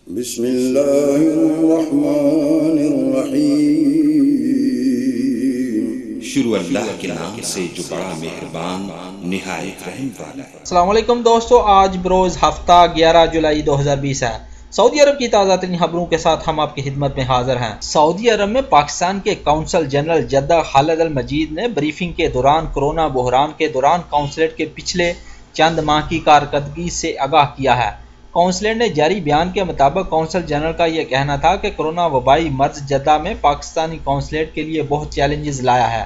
بسم اللہ الرحمن الرحیم۔ شروع اللہ کے نام سے جو بڑا مہربان نہایت رحم والا ہے۔ السلام علیکم دوستو، آج بروز ہفتہ 11 جولائی 2020 ہے۔ سعودی عرب کی تازہ ترین خبروں کے ساتھ ہم آپ کی خدمت میں حاضر ہیں۔ سعودی عرب میں پاکستان کے قونصل جنرل جدہ خالد المجید نے بریفنگ کے دوران کورونا بحران کے دوران قونصلیٹ کے پچھلے چند ماہ کی کارکردگی سے آگاہ کیا ہے۔ قونصلیٹ نے جاری بیان کے مطابق قونصل جنرل کا یہ کہنا تھا کہ کورونا وبائی مرض جدہ میں پاکستانی قونصلیٹ کے لیے بہت چیلنجز لایا ہے۔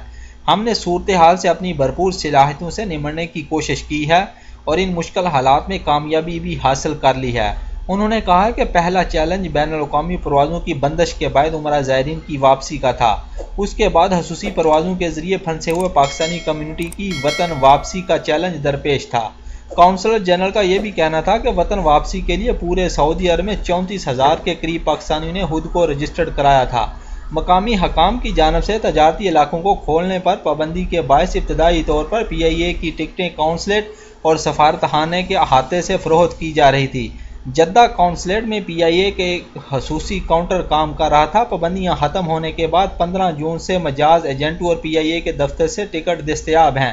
ہم نے صورتحال سے اپنی بھرپور صلاحیتوں سے نمٹنے کی کوشش کی ہے اور ان مشکل حالات میں کامیابی بھی حاصل کر لی ہے۔ انہوں نے کہا کہ پہلا چیلنج بین الاقوامی پروازوں کی بندش کے بعد عمرہ زائرین کی واپسی کا تھا۔ اس کے بعد خصوصی پروازوں کے ذریعے پھنسے ہوئے پاکستانی کمیونٹی کی وطن واپسی کا چیلنج درپیش تھا۔ قونصلر جنرل کا یہ بھی کہنا تھا کہ وطن واپسی کے لیے پورے سعودی عرب میں 34,000 کے قریب پاکستانیوں نے خود کو رجسٹرڈ کرایا تھا۔ مقامی حکام کی جانب سے تجارتی علاقوں کو کھولنے پر پابندی کے باعث ابتدائی طور پر PIA کی ٹکٹیں قونصلیٹ اور سفارت خانے کے احاطے سے فروخت کی جا رہی تھی۔ جدہ قونصلیٹ میں PIA کے ایک خصوصی کاؤنٹر کام کر رہا تھا۔ پابندیاں ختم ہونے کے بعد 15 جون سے مجاز ایجنٹوں اور PIA کے دفتر سے ٹکٹ دستیاب ہیں۔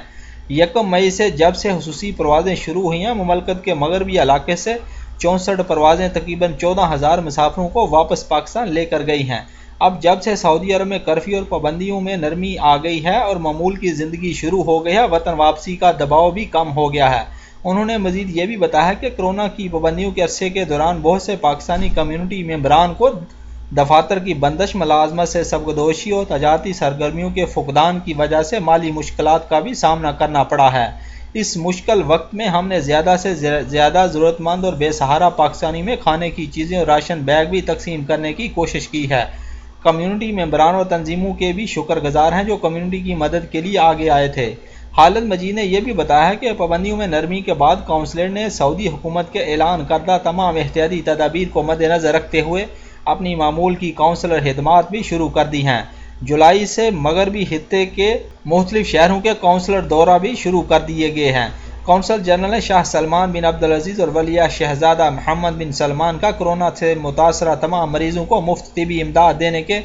1 مئی سے جب سے خصوصی پروازیں شروع ہوئی ہیں، مملکت کے مغربی علاقے سے 64 پروازیں تقریباً 14,000 مسافروں کو واپس پاکستان لے کر گئی ہیں۔ اب جب سے سعودی عرب میں کرفیو اور پابندیوں میں نرمی آ گئی ہے اور معمول کی زندگی شروع ہو گئی ہے، وطن واپسی کا دباؤ بھی کم ہو گیا ہے۔ انہوں نے مزید یہ بھی بتایا کہ کورونا کی پابندیوں کے عرصے کے دوران بہت سے پاکستانی کمیونٹی ممبران کو دفاتر کی بندش، ملازمت سے سبکدوشی اور تجارتی سرگرمیوں کے فقدان کی وجہ سے مالی مشکلات کا بھی سامنا کرنا پڑا ہے۔ اس مشکل وقت میں ہم نے زیادہ سے زیادہ ضرورت مند اور بے سہارا پاکستانی میں کھانے کی چیزیں اور راشن بیگ بھی تقسیم کرنے کی کوشش کی ہے۔ کمیونٹی ممبران اور تنظیموں کے بھی شکر گزار ہیں جو کمیونٹی کی مدد کے لیے آگے آئے تھے۔ خالد مجید نے یہ بھی بتایا کہ پابندیوں میں نرمی کے بعد قونصلیٹ نے سعودی حکومت کے اعلان کردہ تمام احتیاطی تدابیر کو مد نظر رکھتے ہوئے اپنی معمول کی قونصلر خدمات بھی شروع کر دی ہیں۔ جولائی سے مغربی خطے کے مختلف شہروں کے قونصلر دورہ بھی شروع کر دیے گئے ہیں۔ قونصل جنرل نے شاہ سلمان بن عبدالعزیز اور ولیعہد شہزادہ محمد بن سلمان کا کورونا سے متاثرہ تمام مریضوں کو مفت طبی امداد دینے کے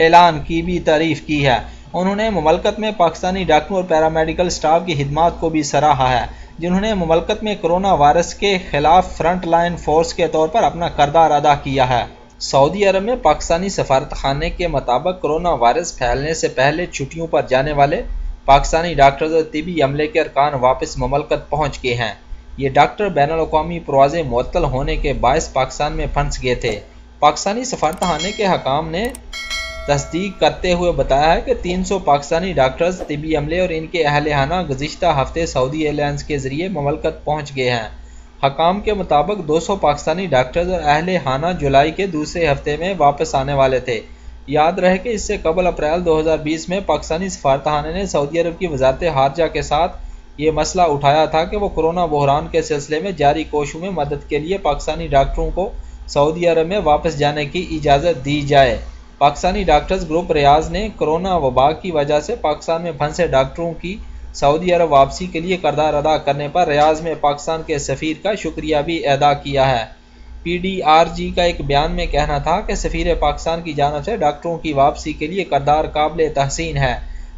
اعلان کی بھی تعریف کی ہے۔ انہوں نے مملکت میں پاکستانی ڈاکٹروں اور پیرامیڈیکل سٹاف کی خدمات کو بھی سراہا ہے، جنہوں نے مملکت میں کورونا وائرس کے خلاف فرنٹ لائن فورس کے طور پر اپنا کردار ادا کیا ہے۔ سعودی عرب میں پاکستانی سفارت خانے کے مطابق کورونا وائرس پھیلنے سے پہلے چھٹیوں پر جانے والے پاکستانی ڈاکٹرز اور طبی عملے کے ارکان واپس مملکت پہنچ گئے ہیں۔ یہ ڈاکٹر بین الاقوامی پروازیں معطل ہونے کے باعث پاکستان میں پھنس گئے تھے۔ پاکستانی سفارت خانے کے حکام نے تصدیق کرتے ہوئے بتایا ہے کہ 300 پاکستانی ڈاکٹرز، طبی عملے اور ان کے اہل خانہ گزشتہ ہفتے سعودی ایئر لائنز کے ذریعے مملکت پہنچ گئے ہیں۔ حکام کے مطابق 200 پاکستانی ڈاکٹرز اور اہل خانہ جولائی کے دوسرے ہفتے میں واپس آنے والے تھے۔ یاد رہے کہ اس سے قبل اپریل 2020 میں پاکستانی سفارت خانے نے سعودی عرب کی وزارت خارجہ کے ساتھ یہ مسئلہ اٹھایا تھا کہ وہ کورونا بحران کے سلسلے میں جاری کوششوں میں مدد کے لیے پاکستانی ڈاکٹروں کو سعودی عرب میں واپس جانے کی اجازت دی جائے۔ پاکستانی ڈاکٹرز گروپ ریاض نے کورونا وبا کی وجہ سے پاکستان میں پھنسے ڈاکٹروں کی سعودی عرب واپسی کے لیے کردار ادا کرنے پر ریاض میں پاکستان کے سفیر کا شکریہ بھی ادا کیا ہے۔ PDRG کا ایک بیان میں کہنا تھا کہ سفیر پاکستان کی جانب سے ڈاکٹروں کی واپسی کے لیے کردار قابل تحسین ہے۔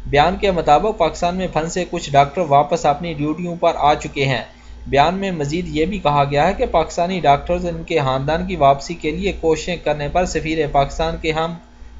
بیان کے مطابق پاکستان میں پھنسے کچھ ڈاکٹر واپس اپنی ڈیوٹیوں پر آ چکے ہیں۔ بیان میں مزید یہ بھی کہا گیا ہے کہ پاکستانی ڈاکٹرز اور ان کے خاندان کی واپسی کے لیے کوششیں کرنے پر سفیر پاکستان کے ہم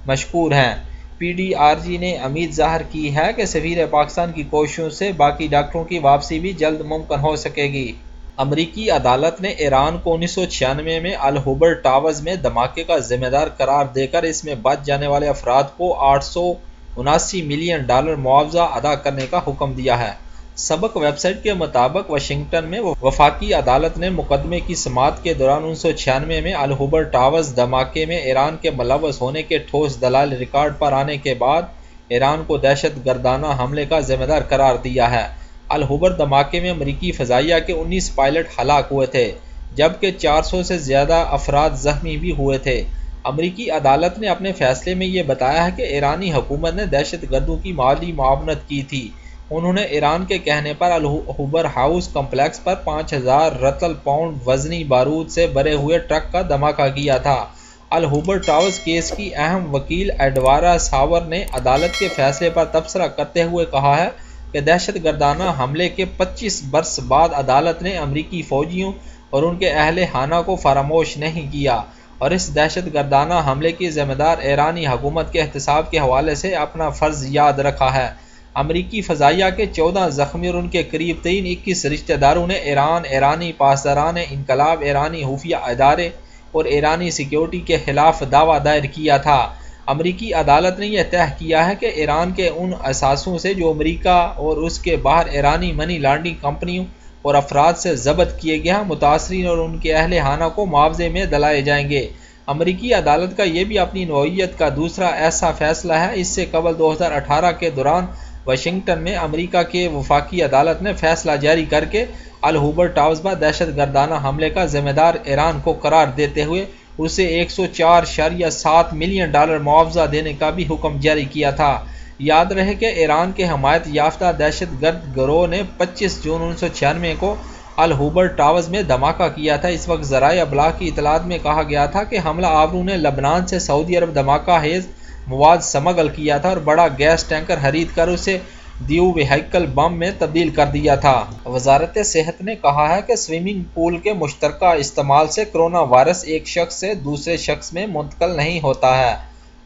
مشکور ہیں۔ PDRG نے امید ظاہر کی ہے کہ سفیر پاکستان کی کوششوں سے باقی ڈاکٹروں کی واپسی بھی جلد ممکن ہو سکے گی۔ امریکی عدالت نے ایران کو 1996 میں الخبر ٹاورز میں دھماکے کا ذمہ دار قرار دے کر اس میں بچ جانے والے افراد کو $879 ملین معاوضہ ادا کرنے کا حکم دیا ہے۔ سابق ویب سائٹ کے مطابق واشنگٹن میں وفاقی عدالت نے مقدمے کی سماعت کے دوران 1996 میں الخبر ٹاورز دھماکے میں ایران کے ملوث ہونے کے ٹھوس دلائل ریکارڈ پر آنے کے بعد ایران کو دہشت گردانہ حملے کا ذمہ دار قرار دیا ہے۔ الخبر دھماکے میں امریکی فضائیہ کے 19 پائلٹ ہلاک ہوئے تھے، جبکہ 400 سے زیادہ افراد زخمی بھی ہوئے تھے۔ امریکی عدالت نے اپنے فیصلے میں یہ بتایا ہے کہ ایرانی حکومت نے دہشت گردوں کی مالی معاونت کی تھی۔ انہوں نے ایران کے کہنے پر الہوبر ہاؤس کمپلیکس پر 5000 رطل پاؤنڈ وزنی بارود سے بھرے ہوئے ٹرک کا دھماکہ کیا تھا۔ الہوبر ٹاورز کیس کی اہم وکیل ایڈوارا ساور نے عدالت کے فیصلے پر تبصرہ کرتے ہوئے کہا ہے کہ دہشت گردانہ حملے کے 25 برس بعد عدالت نے امریکی فوجیوں اور ان کے اہل خانہ کو فراموش نہیں کیا اور اس دہشت گردانہ حملے کی ذمہ دار ایرانی حکومت کے احتساب کے حوالے سے اپنا فرض یاد رکھا ہے۔ امریکی فضائیہ کے 14 زخمی اور ان کے قریب ترین 21 رشتہ داروں نے ایرانی پاسداران انقلاب، ایرانی خفیہ ادارے اور ایرانی سیکیورٹی کے خلاف دعویٰ دائر کیا تھا۔ امریکی عدالت نے یہ طے کیا ہے کہ ایران کے ان اثاثوں سے جو امریکہ اور اس کے باہر ایرانی منی لانڈرنگ کمپنیوں اور افراد سے ضبط کیے گئے ہیں، متاثرین اور ان کے اہل خانہ کو معاوضے میں دلائے جائیں گے۔ امریکی عدالت کا یہ بھی اپنی نوعیت کا دوسرا ایسا فیصلہ ہے۔ اس سے قبل 2018 کے دوران واشنگٹن میں امریکہ کے وفاقی عدالت نے فیصلہ جاری کر کے الہوبر ٹاورز پر دہشت گردانہ حملے کا ذمہ دار ایران کو قرار دیتے ہوئے اسے $104.7 ملین معاوضہ دینے کا بھی حکم جاری کیا تھا۔ یاد رہے کہ ایران کے حمایت یافتہ دہشت گرد گروہ نے 25 جون 1996 کو الہوبر ٹاورز میں دھماکہ کیا تھا۔ اس وقت ذرائع ابلاغ کی اطلاعات میں کہا گیا تھا کہ حملہ آوروں نے لبنان سے سعودی عرب دھماکہ خیز مواد سمگل کیا تھا اور بڑا گیس ٹینکر خرید کر اسے دیو وہیکل بم میں تبدیل کر دیا تھا۔ وزارت صحت نے کہا ہے کہ سوئمنگ پول کے مشترکہ استعمال سے کرونا وائرس ایک شخص سے دوسرے شخص میں منتقل نہیں ہوتا ہے۔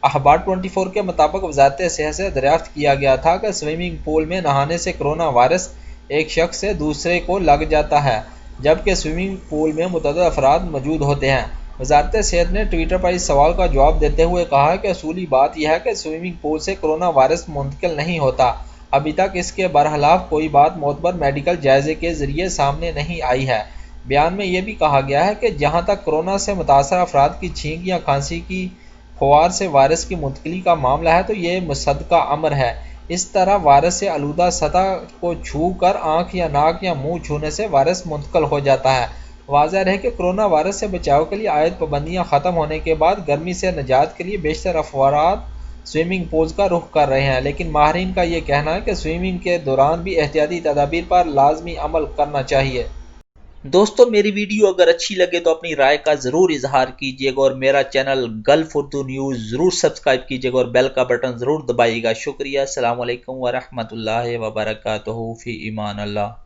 اخبار 24 کے مطابق وزارت صحت سے دریافت کیا گیا تھا کہ سوئمنگ پول میں نہانے سے کرونا وائرس ایک شخص سے دوسرے کو لگ جاتا ہے، جبکہ سوئمنگ پول میں متعدد افراد موجود ہوتے ہیں۔ وزارت صحت نے ٹویٹر پر اس سوال کا جواب دیتے ہوئے کہا کہ اصولی بات یہ ہے کہ سوئمنگ پول سے کرونا وائرس منتقل نہیں ہوتا۔ ابھی تک اس کے برخلاف کوئی بات معتبر میڈیکل جائزے کے ذریعے سامنے نہیں آئی ہے۔ بیان میں یہ بھی کہا گیا ہے کہ جہاں تک کورونا سے متاثرہ افراد کی چھینک یا کھانسی کی پھوار سے وائرس کی منتقلی کا معاملہ ہے تو یہ مصدقہ امر ہے۔ اس طرح وائرس سے آلودہ سطح کو چھو کر آنکھ یا ناک یا منہ چھونے سے وائرس منتقل ہو جاتا ہے۔ واضح رہے کہ کرونا وائرس سے بچاؤ کے لیے عائد پابندیاں ختم ہونے کے بعد گرمی سے نجات کے لیے بیشتر افراد سوئمنگ پولز کا رخ کر رہے ہیں، لیکن ماہرین کا یہ کہنا ہے کہ سوئمنگ کے دوران بھی احتیاطی تدابیر پر لازمی عمل کرنا چاہیے۔ دوستو میری ویڈیو اگر اچھی لگے تو اپنی رائے کا ضرور اظہار کیجیے گا اور میرا چینل گلف اردو نیوز ضرور سبسکرائب کیجیے گا اور بیل کا بٹن ضرور دبائیے گا۔ شکریہ۔ السلام علیکم ورحمۃ اللہ وبرکاتہ۔ فی امان اللہ۔